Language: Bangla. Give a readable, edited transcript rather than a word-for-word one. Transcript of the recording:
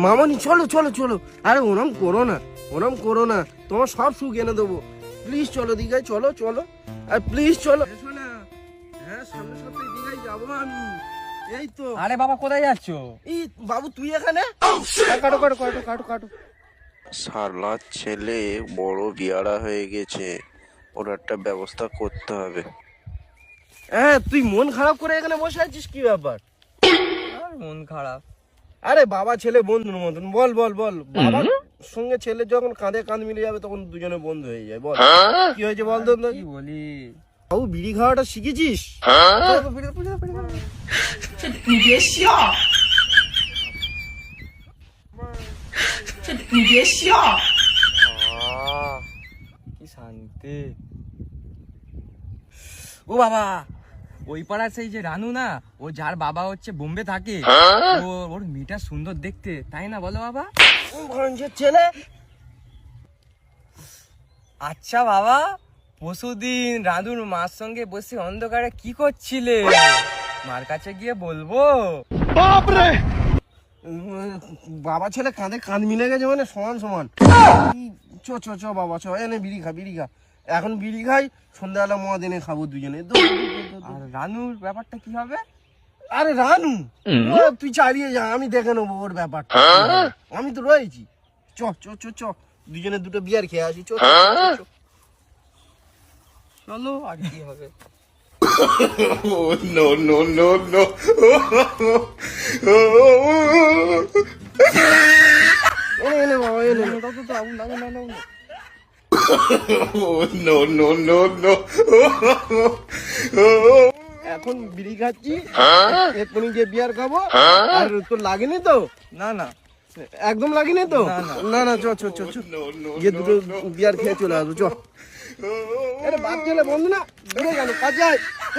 মামনি চলো চলো চলো। আরে ওরম করো না, তোমার সব সুখ এনে দেবো। প্লিজ চলো দীঘায়, চলো চলো, আর প্লিজ চলো। হ্যাঁ, সামনের সপ্তাহে দীঘায় যাবো আমি। এই তো। আরে বাবা কোথায় যাচ্ছো? এই বাবু তুই এখানে? কাটো কাটো কাটো কাটো কাটো। শালার ছেলে বড় বিয়ারা হয়ে গেছে, ওর একটা ব্যবস্থা করতে হবে। হ্যাঁ, তুই মন খারাপ করে এখানে বসে আছিস, কি ব্যাপার? আর মন খারাপ? আরে বাবা ছেলে বন্ধুর মতন, বল বল বল। বাবার সঙ্গে ছেলে যখন কাঁধে কাঁধ মিলে যাবে তখন দুজনে বন্ধু হয়ে যায়। বল কি হয়েছে বল তো। কি বলি? বাবু বিড়ি খাওয়াটা শিখেছিস? কি শান্তি। ও বাবা, ওই পাড়ার সেই যে রানু না, ও যার বাবা হচ্ছে বোম্বে থাকে, ওর মেয়েটা সুন্দর দেখতে, তাই না বলো বাবা? ভঞ্জের ছেলে। আচ্ছা বাবা, পরশুদিন রানুর মার সঙ্গে বসে অন্ধকারে কি করছিলে? মার কাছে গিয়ে বলবো? বাবা ছেলে কাঁধে কাঁধ মিলে গেছে মানে সমান সমান। চ চ চ বাবা চ, এনে বিড়ি খা বিড়ি খা। এখন বিড়ি খাই, সন্ধ্যাবেলা মদ এনে খাবো দুজনে। আর রানুর ব্যাপারটা কি হবে? আরে রানু, তুই চালিয়ে যা, আমি দেখে নেবো ওর ব্যাপারটা। আমি তো রয়েছি। চ চ চ চ, দুজনে দুটো বিয়ার খেয়ে আসি। চ চ, চ, চ। চলো, আর কি হবে। No, no, no, no. এনে এনে বাবা এনে। No, no, no, no. এখন বিড়ি খাচ্ছি, এক্ষুনি যে বিয়ার খাবো। আর তোর লাগেনি তো? না না, একদম লাগেনি তো? না না, চ চ চ চ, গিয়ে দুটো বিয়ার খেয়ে চলে আসবো। চ। আরে বাপ ছেলে বন্ধু না, দূরে গেল কাজ যায়। চ।